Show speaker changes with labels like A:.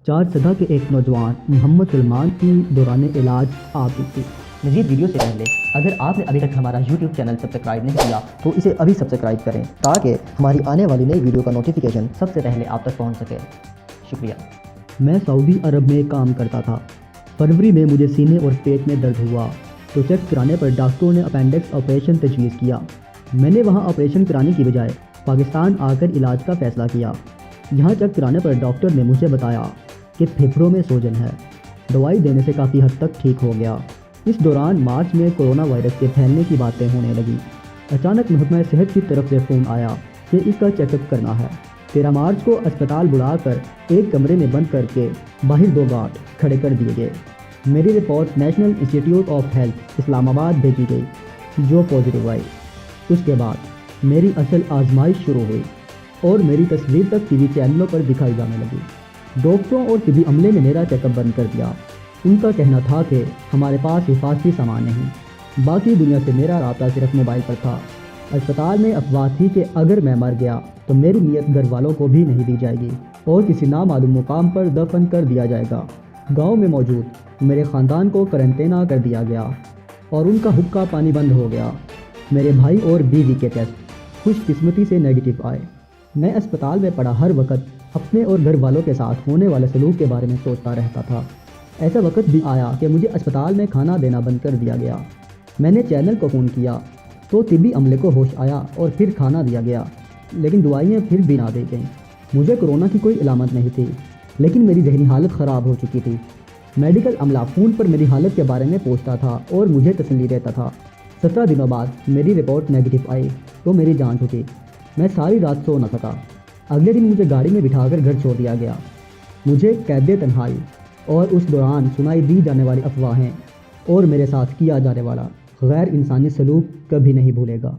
A: 4 के एक नौजवान मोहम्मद सलमान की दौरान इलाज आप बीती।
B: मज़ीद वीडियो से पहले अगर आपने अभी तक हमारा YouTube चैनल सब्सक्राइब नहीं किया तो इसे अभी सब्सक्राइब करें ताकि हमारी आने वाली नई वीडियो का नोटिफिकेशन सबसे पहले आप तक पहुंच सके। शुक्रिया।
A: मैं सऊदी अरब में काम करता था। फरवरी में मुझे सीने और पेट में दर्द हुआ तो चेक कराने पर डॉक्टरों ने अपेंडिक्स ऑपरेशन तजवीज़ किया। मैंने वहां ऑपरेशन कराने की बजाय पाकिस्तान आकर इलाज का फ़ैसला किया। यहाँ चेक कराने पर डॉक्टर ने मुझे बताया कि फेफड़ों में सोजन है। दवाई देने से काफ़ी हद तक ठीक हो गया। इस दौरान मार्च में कोरोना वायरस के फैलने की बातें होने लगी। अचानक महकमा सेहत की तरफ से फ़ोन आया कि इसका चेकअप करना है। 13 मार्च को अस्पताल बुलाकर एक कमरे में बंद करके बाहर 2 गार्ड खड़े कर दिए गए। मेरी report national institute of health Islamabad भेजी गई जो पॉजिटिव आई। उसके बाद मेरी असल आजमाइश शुरू हुई और मेरी तस्वीर तक टीवी चैनलों पर दिखाई जाने लगी। डॉक्टरों और तिबी अमले ने मेरा चेकअप बंद कर दिया। उनका कहना था कि हमारे पास हिफाजती सामान नहीं। बाकी दुनिया से मेरा राब्ता सिर्फ मोबाइल पर था। अस्पताल में अफवाह थी कि अगर मैं मर गया तो मेरी नियत घर वालों को भी नहीं दी जाएगी और किसी नामालूम मुकाम पर दफन कर दिया जाएगा। गांव में मौजूद मेरे ख़ानदान को करंतना कर दिया गया और उनका हुक्का पानी बंद हो गया। मेरे भाई और बीवी के टेस्ट खुशकिस्मती से नेगेटिव आए। मैं अस्पताल में पड़ा हर वक्त अपने और घर वालों के साथ होने वाले सलूक के बारे में सोचता रहता था। ऐसा वक्त भी आया कि मुझे अस्पताल में खाना देना बंद कर दिया गया। मैंने चैनल को फ़ोन किया तो तिबी अमले को होश आया और फिर खाना दिया गया, लेकिन दवाइयाँ फिर भी ना दी गईं। मुझे कोरोना की कोई अलामत नहीं थी, लेकिन मेरी जहनी हालत ख़राब हो चुकी थी। मेडिकल अमला फ़ोन पर मेरी हालत के बारे में पूछता था और मुझे तसल्ली देता था। 17 दिनों बाद मेरी रिपोर्ट नेगेटिव आई तो मेरी जान छूटी। मैं सारी रात सो न सका। अगले दिन मुझे गाड़ी में बिठाकर घर छोड़ दिया गया। मुझे कैद तन्हाई और उस दौरान सुनाई दी जाने वाली अफवाहें और मेरे साथ किया जाने वाला गैर इंसानी सलूक कभी नहीं भूलेगा।